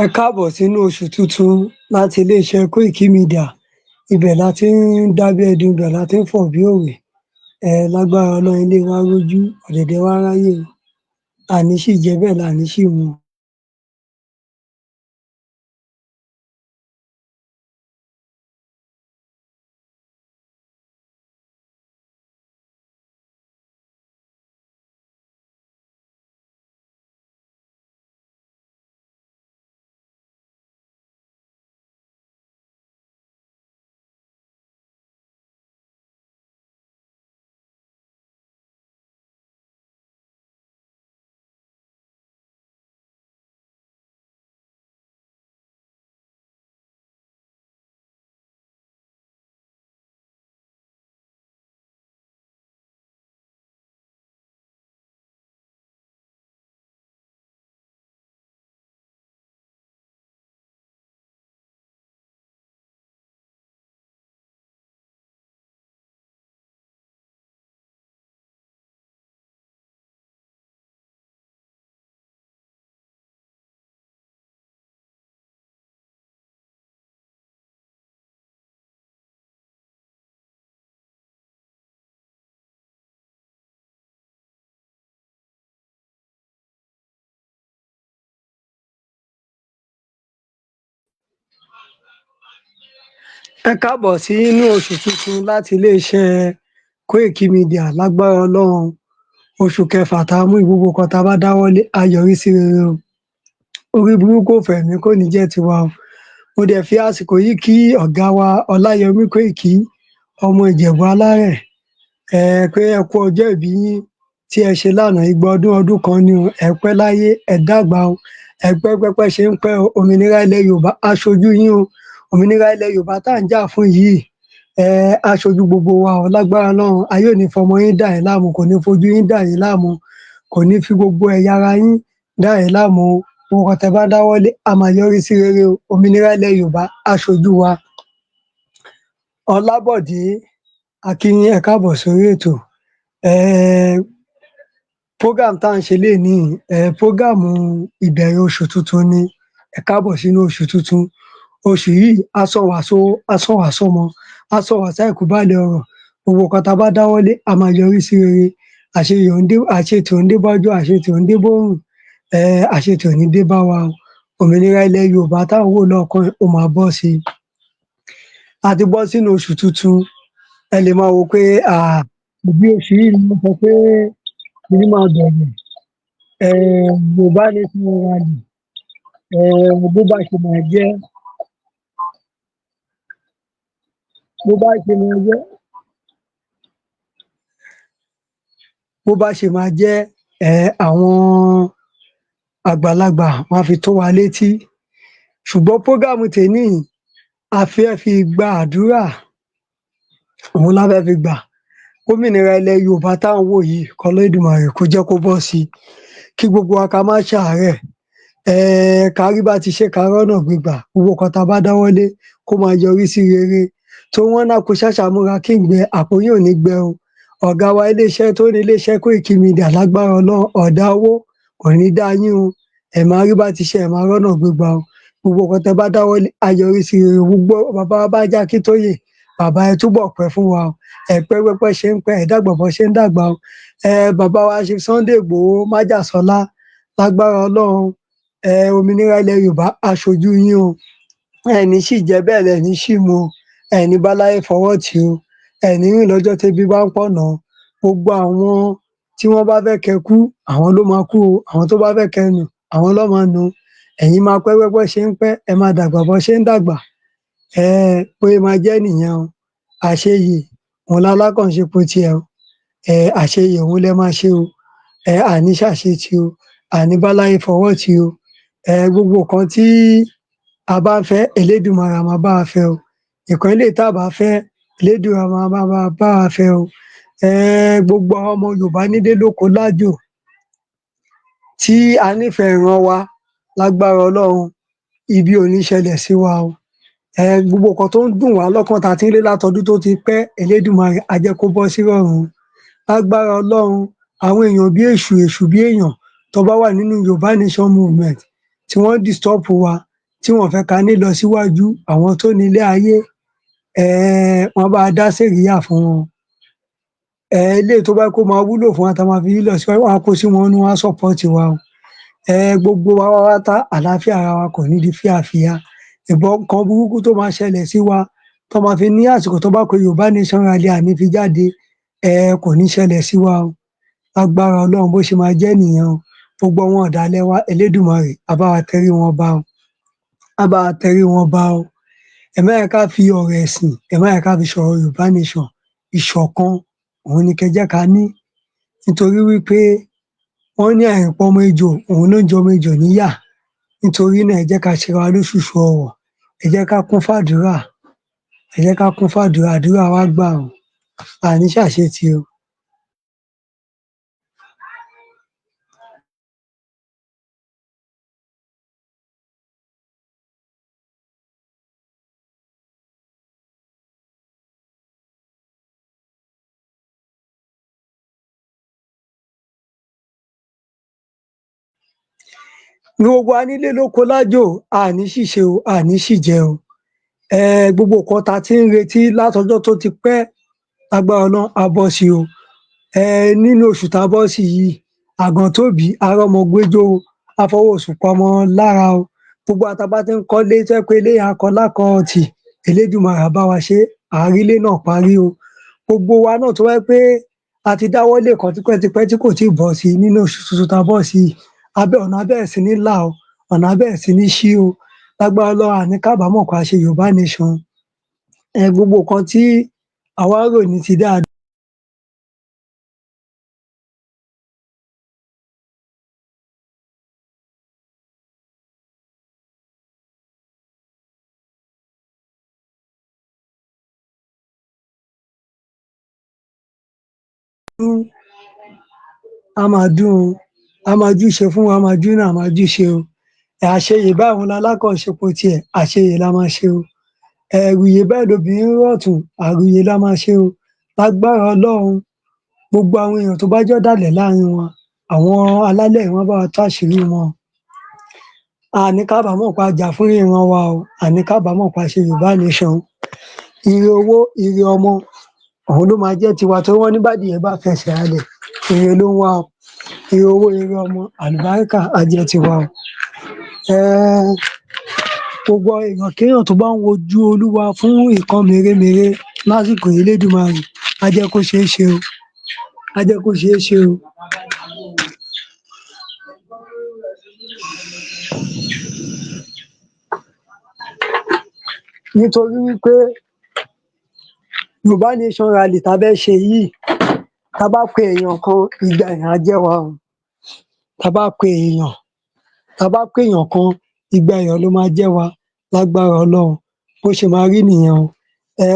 Ẹ káàbọ̀ sínú oṣù tuntun láti iléeṣẹ́ Koiki Media. Ibẹ̀ la ti ń dábẹ́ ẹdun, ibẹ̀ la ti ń fọ̀ bí òwe. Lágbára Ọlọ́run, ilé wa rójú, ọ̀dẹ̀dẹ̀ wa ráyè o. Àní sì jẹ bẹ́ẹ̀ la ní sì mu. Ẹ káàbọ̀ sínú oṣù tuntun láti iléeṣẹ́ Koiki Media. Lágbára Ọlọ́run, oṣù kẹfà tá a mú gbogbo nǹkan tá a bá dáwọ́lé á yọrí sí rere o. Orí burúkú ò fẹ̀mí kò ní jẹ́ tiwa o. Mo dẹ̀ fi àsìkò yìí kí ọ̀gá wa Ọláyẹmí Koiki, ọmọ Ìjẹ̀bú Alárẹ̀, pé ẹ kú ọjọ́ ìbí yín tí ẹ ṣe lánàá. Igba ọdún kan ni o. Ẹ pẹ́ láyé, ẹ dàgbà o. Ẹ pẹ́ pẹ́pẹ́ ṣe ń pẹ́ o. Òmìnira ilẹ̀ Yorùbá á ṣojú yín o. Òmìnira ilẹ̀ Yorùbá tá à ń jà fún yìí, á ṣojú gbogbo wa o. Lágbára Ọlọ́run, ayé ò ní fọmọ yín dà yín láàmú, kò ní fojú yín dà yín láàmú, kò ní fi gbogbo ẹ̀yà ara yín dà yín láàmú o. Gbogbo nǹkan tẹ́ bá dáwọ́lé á máa yọrí sí rere o. Òmìnira ilẹ̀ Yorùbá á ṣojú wa. Ọlábọ̀dé, a kí yín, ẹ káàbọ̀ sórí ètò. Program tá à ń ṣe lénìí, program ìbẹ̀rẹ̀ oṣù tuntun ni. Ẹ káàbọ̀ sínú oṣù tuntun. Oṣù yìí á sọ̀ wá sówó, á sọ̀ wá sọ́mọ, á sọ̀ wá sáìkú baálẹ̀ ọrọ̀. Gbogbo nǹkan tá a bá dáwọ́lé á máa yọrí sí rere. Àṣetì ò ń dé bọ́jú, àṣetì ò ń dé bórùn, àṣetì ò ní dé bá wa o. Òmìnira ilẹ̀ Yorùbá tá à ń wò lọ́ọ̀kan yìí, ó máa bọ́ sí i. A ti bọ́ sínú oṣù tuntun. Ẹ lè máa wò pé bí oṣù yìí ni mo sọ pé kìíní máa bẹ̀rẹ̀. Yorùbá Nation Rally, bó bá ṣe máa jẹ́, bó bá ṣe máa jẹ́, bó bá ṣe máa jẹ́, àwọn àgbàlagbà wọn á fi tó wa létí. Ṣùgbọ́n program tèní yìí, a fẹ́ fi gba àdúrà, òun la fẹ́ fi gbà. Òmìnira ilẹ̀ Yorùbá tá à ń wò yìí, k'Olódùmarè kó jẹ́ kó bọ́ sí i. Kí gbogbo wa ká má ṣàárẹ̀, ká rí bá ti ṣe, ká rọ́nà gbégbà. Gbogbo nǹkan tá a bá dáwọ́lé kó máa yọrí sí rere. Torí wọ́n nákú ṣàṣà múra kí ìgbẹ́, àpò yín ò ní gbẹ o. Ọ̀gá wa iléeṣẹ́ tó ní iléeṣẹ́ Koiki Media, lágbára Ọlọ́run, ọ̀dá owó kò ní dá yín o. Ẹ máa rí bá ti ṣe, ẹ máa rọ́nà gbégbá o. Gbogbo nǹkan tẹ́ bá dáwọ́lé á yọrí sí rere. Gbogbo bàbá wa Bánjí Akíntóyè, bàbá ẹ túbọ̀ pẹ́ fún wa o. Ẹ pẹ́ pẹ́pẹ́ ṣe ń pẹ́, ẹ dàgbà bọ́ ṣe ń dàgbà o. Bàbá wa Chief Sunday Igboho Májàsọ́lá, lágbára Ọlọ́run, òmìnira ilẹ̀ Yorùbá á ṣojú yín o. Ẹ ní sì jẹ bẹ́ẹ̀ lẹ ní sì mu o. Ẹ ní báláyé fọwọ́ tì o. Ẹ ní rìn lọ́jọ́ tébi bá ń pọ̀nà. Gbogbo àwọn tí wọ́n bá fẹ́ kẹ́ kú, àwọn ló máa kú o. Àwọn tó bá fẹ́ kẹ́ nù, àwọn ló máa nù. Ẹ̀yin máa pẹ́ pẹ́pẹ́ ṣe ń pẹ́, ẹ máa dàgbà bọ́ ṣe ń dàgbà. Bóyá máa jẹ́ nìyẹn o. Àṣeyè òun lálákànṣepọ̀ tiẹ̀ o. Àṣeyè òun lẹ máa ṣe o. Àní ṣàṣetì o. Àní báláyé fọwọ́ tì o. Gbogbo nǹkan tí a bá ń fẹ́, Elédùmarè á máa bá wa fẹ́ o. Nǹkan eléyìí tá a bá fẹ́, Elédùà máa bá wa fẹ́ o. Gbogbo àwọn ọmọ Yorùbá nílé lóko lájò tí a nífẹ̀ẹ́ ìran wa, lágbára Ọlọ́run, ibi ò ní ṣẹlẹ̀ sí wa o. Gbogbo nǹkan tó ń dùn wá lọ́kàn tá a ti ń lé látọdún tó ti pẹ́, Elédùmarè á jẹ́ kó bọ́ sí rọ̀rùn. Lágbára Ọlọ́run, àwọn èèyàn bí èṣù, èṣù bí èèyàn tó bá wà nínú Yorùbá Nation Movement, tí wọ́n disturb wa, tí wọ́n fẹ́ ká ní ìlọsíwájú, àwọn tó nílé ayé wọ́n bá wa dá sẹ̀ríyà fún wọn. Eléyìí tó bá jẹ́ pé ó máa wúlò fún wa tá a máa fi ní ìlọsíwájú, wọ́n á kó sí wọn nínú, wọ́n á support wa o. Gbogbo wa pátápátá àlàáfíà ara wa kò ní di fíafíà. Nǹkan burúkú tó máa ṣẹlẹ̀ sí wa tó máa fi ní àsìkò tó bá ku Yorùbá Nation Rally àní fi jáde kò ní ṣẹlẹ̀ sí wa o. Lágbára Ọlọ́run bó ṣe máa jẹ́ nìyẹn o. Gbogbo àwọn ọ̀dàlẹ̀ wa Elédùmarè á bá wa tẹrí wọn ba o. Á bá wa tẹrí wọn ba o. Ẹ má jẹ́ ká fi ọ̀rọ̀ ẹ̀sìn, ẹ má jẹ́ ká fi sọ̀rọ̀ Yorùbá Nation. Ìṣọ̀kan òun ni kẹ́ jẹ́ ká ní, nítorí wípé wọ́n ní àìrìnpọ̀mọ ejò òun ló ń jẹ ọmọ ejò níyà. Nítorí náà ẹ jẹ́ ká ṣera wa lóṣùṣù ọwọ̀, ẹ jẹ́ ká kún fàdúrà, ẹ jẹ́ ká kún fàdúrà, àdúrà wa gbà o, a ní ṣàṣetì o. Gbogbo wa nílé lóko lájò, a ní ṣìṣe o, a ní ṣìjẹ o. Gbogbo nǹkan tá a ti ń retí látọjọ́ tó ti pẹ́, lágbára Ọlọ́run á bọ́ sí o. Nínú oṣù tá a bọ́ sí yìí, àgàn tó bí á rọ́mọ gbéjó o, á fọwọ́ òṣùpá mọ lára o. Gbogbo wa tá a bá ti ń kọ́lé tó jẹ́ pé ilé yẹn á kọ lákọ̀ọ̀tì, Elédùmarè á bá wa ṣe, à á rí ilé náà parí o. Gbogbo wa náà tó jẹ́ pé a ti dáwọ́ lé nǹkan tipẹ́tipẹ́ tí kò tíì bọ́ sí nínú oṣù tuntun tá a bọ́ sí yìí, ọ̀nà á bẹ̀rẹ̀ sí ní là o, ọ̀nà á bẹ̀rẹ̀ sí ní ṣí o. Lágbára Ọlọ́run a ní kábàámọ̀ pé a ṣe Yorùbá Nation. Gbogbo nǹkan tí àwa rò ní ti dáadáa á máa dún o, á máa júṣe fún wa, á máa dún náà, á máa júṣe o. Àṣeyè báyìí òun lalákànṣepọ̀ tiẹ̀, àṣeyè la máa ṣe o. Ẹ̀rùyè báyìí lobìnrin rọ̀tún, àrùyè la máa ṣe o. Lágbára Ọlọ́run gbogbo àwọn èèyàn tó bá jọ́dàlẹ̀ láàrin wọn, àwọn alálẹ̀ wọ́n á bá wa tú àṣírí wọn. A ní kábàámọ̀ pé a jà fún ìran wa o, a ní kábàámọ̀ pé a ṣe Yorùbá Nation. Ire owó, ire ọmọ òun ló máa jẹ́ tiwa, torí wọ́n ní bádìyẹ bá fẹsẹ̀ halẹ̀, ire ló ń wá o. Ire owó, ire ọmọ, àlùbáríkà á jẹ́ tiwa o. Gbogbo èèyàn kéèyàn tó bá ń wojú Olúwa fún nǹkan mèremère lásìkò yìí, Elédùmarè á jẹ́ kó ṣeé ṣe o, á jẹ́ kó ṣeé ṣe o. Nítorí wípé Yorùbá Nation Rally tá a fẹ́ ṣe yìí, tá a bá pe èèyàn kan, igba èèyàn á jẹ́ wa o. Tá a bá pe èèyàn kan, igba èèyàn ló máa jẹ́ wa, lágbára Ọlọ́run bó ṣe máa rí nìyẹn o.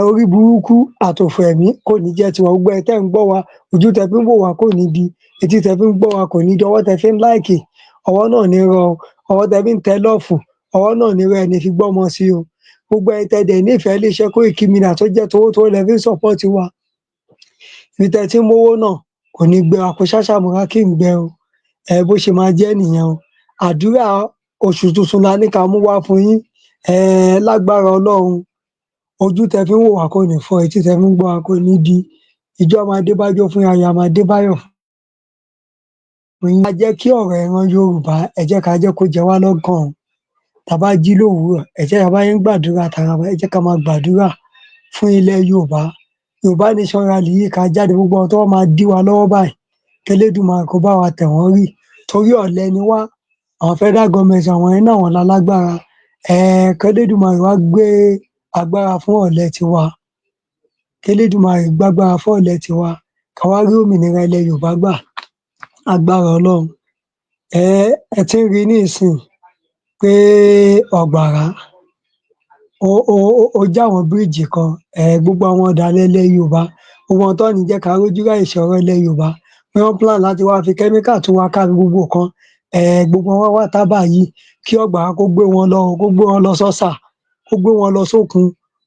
Orí burúkú àtòfò ẹ̀mí kò ní jẹ́ tiwa. Gbogbo ẹ̀yin tẹ́ ń gbọ́ wa, ojú tẹ́ fi ń wò wá kò ní di, etí tẹ́ fi ń gbọ́ wa kò ní di, ọwọ́ tẹ́ fi ń like, ọwọ́ náà ò ní rọ o, ọwọ́ tẹ́ fi ń tẹ love, ọwọ́ náà ò ní rọ, ẹ ní fi gbọ́mọ sí o. Gbogbo ẹ̀yin tẹ́ dẹ̀ nífẹ̀ẹ́ iléeṣẹ́ Koiki Media tó jẹ́ towótowó lẹ fi ń support wa, ibi tẹ́ ti ń mówó náà kò ní gbẹ, àpò ṣáṣàmúrà kì í gbẹ o. Bó ṣe máa jẹ́ nìyẹn o. Àdúrà oṣù tuntun la ní ká mú wá fún yín. Lágbára Ọlọ́run ojú tẹ́ fi ń wò wá kò ní fọ́, etí tẹ́ fi ń gbọ́ wa kò ní di. Ìjọ máa dé bájọ́ fún yín, ayọ̀ máa dé báyọ̀ fún yín. A jẹ́ kí ọ̀rọ̀ ìran Yorùbá, ẹ jẹ́ ká jẹ́ kó jẹ wá lọ́kàn o. Tá a bá jí lówùúrọ̀, ẹ jẹ́ ká bá yín gbàdúrà tara wa, ẹ jẹ́ ká máa gbàdúrà fún ilẹ̀ Yorùbá. Yorùbá Nation Rally yìí ká jáde, gbogbo àwọn tó wá máa dí wa lọ́wọ́ báyìí, k'Elédùmarè kó bá wa tẹ̀ wọ́n rì. Torí ọ̀lẹ ni wá, àwọn federal government àwọn yẹn náà wọ́n lálágbára. K'Elédùmarè wá gbé agbára fún ọ̀lẹ tiwa. K'Elédùmarè gbágbára fún ọ̀lẹ tiwa, ká wá rí òmìnira ilẹ̀ Yorùbá gbà, agbára Ọlọ́run. Ẹ ti ń rí ní ìsìn pé ọ̀gbàrá ó já àwọn bíríìjì kan, gbogbo àwọn ọ̀dàlẹ̀ ilẹ̀ Yorùbá, gbogbo àwọn tó ní jẹ́ ká rójú ráyè sọ̀rọ̀ ilẹ̀ Yorùbá, wọ́n plan láti wá fi kẹ́míkà tún wá kárí gbogbo nǹkan. Gbogbo wọn wá tábà yìí kí ọ̀gbàrá kó gbé wọn lọ, kó gbé wọn lọ sọ́sà, kó gbé wọn lọ sókun.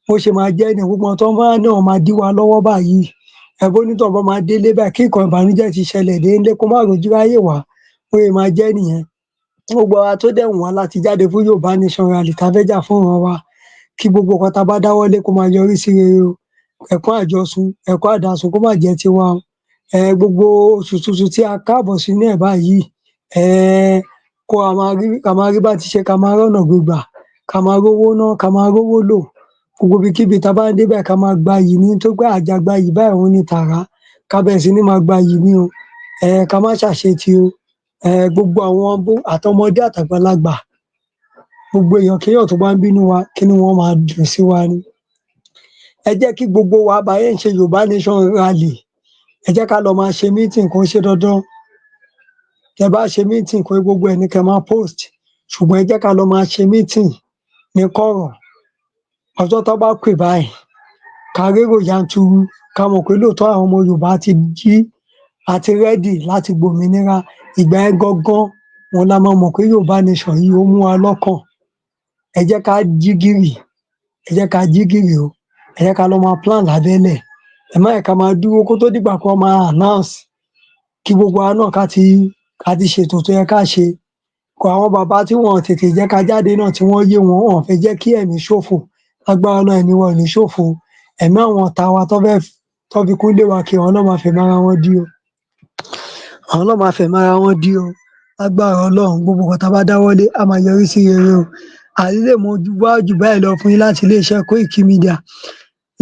Bó ṣe máa jẹ́ nìyẹn, gbogbo àwọn tó bá náà máa dí wa lọ́wọ́ báyìí, bónítọ̀hún bá máa délé báyìí, kí nǹkan ìbànújẹ́ ti ṣẹlẹ̀ délé kó má rójú ráyè wá, bó ṣe máa jẹ́ nìyẹn. gbogbo àwa tó dẹ̀ wù wá láti jáde fún Yorùbá Nation Rally tá a fẹ́ jà fún ìran wa, kí gbogbo nǹkan tá a bá dáwọ́lé kó máa yọrí sí rere o. Ẹ̀kún àjọsùn, ẹ̀kún àdàsùn kó má jẹ́ tiwa o. Gbogbo oṣù tuntun tí a káàbọ̀ sínú ẹ̀ báyìí, kó a máa rí bá ti ṣe, ká máa rọ́nà gbégbà, ká máa rówó ná, ká máa rówó lò. Gbogbo ibikíbi tá a bá ń dé báyìí ká máa gbayì ní, nítorí pé àjàgbayì báyìí òun ni tàrá. Ká bẹ̀rẹ̀ sí ní máa gbayì ní o. Ká má ṣàṣetì o. Gbogbo àwọn àtọmọdé àtàgbàlagbà, gbogbo èèyàn kéèyàn tó bá ń bínú wa, kínú wọn máa dùn sí wa ni. Ẹ jẹ́ kí gbogbo wa bá ṣe ń ṣe Yorùbá Nation Rally, ẹ jẹ́ ká lọ máa ṣe meeting, kò ń ṣe dandan. Tẹ́ bá ṣe meeting, kò ń ṣe gbogbo ẹ̀ ní kẹ́ máa post, ṣùgbọ́n ẹ jẹ́ ká lọ máa ṣe meeting ní kọ̀rọ̀. Ọjọ́ tán bá pè báyìí, ká rérò yanturu, ká mọ̀ pé lóòótọ́ àwọn ọmọ Yorùbá ti jí, àti ready láti gbòmìnira. Ìgbà yẹn gangan òun la máa mọ̀ pé Yorùbá Nation yìí ó mú wa lọ́kàn. Ẹ jẹ́ ká jí gìrì, ẹ jẹ́ ká jí gìrì o. Ẹ jẹ́ ká lọ máa plan lábẹ́lẹ̀. Ẹ má jẹ́ ká máa dúró kó tó dìgbà kan máa announce, kí gbogbo wa náà ká ti ṣètò tó yẹ ká ṣe. Àwọn bàbá tí wọn tètè jẹ́ ká jáde náà, tí wọ́n yé wọn, wọn ò fẹ́ jẹ́ kí ẹ̀mí ṣòfò. Lágbára Ọlọ́run, ẹ̀mí wa ò ní ṣòfò. Ẹ̀mí àwọn ọ̀tá wa tán fi kú lé wa kiri, àwọn náà máa fẹ̀mí ara wọn dí o. Àwọn náà máa fẹ̀mí ara wọn dí o. Lágbára Ọlọ́run, gbogbo nǹkan tá a bá dáwọ́lé á máa yọrí sí rere o. Àní lè mọ jù báyìí lọ fún yín láti ilé-iṣẹ́ Koiki Media.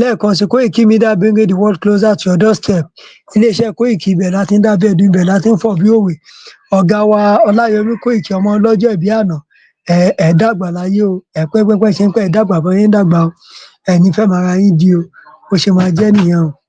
Lẹ́ẹ̀kan sí, Koiki Media bringing the world closer to your doorstep. Ilé-iṣẹ́ Koiki, ibẹ̀ la ti ń dábẹ́ ẹ̀dùn, ibẹ̀ la ti ń fọ̀ bí òwe. Ọ̀gá wa Ọláyọmí Koiki, ọmọ ọlọ́jọ́ ìbí àná, ẹ dàgbà láyé o. Ẹ pẹ́ ṣe ń pẹ́, ẹ dàgbà bọ́ yín dàgbà o. Ẹ ní fẹ̀mí ara yín dí o. Bó ṣe máa jẹ́ nìyẹn o.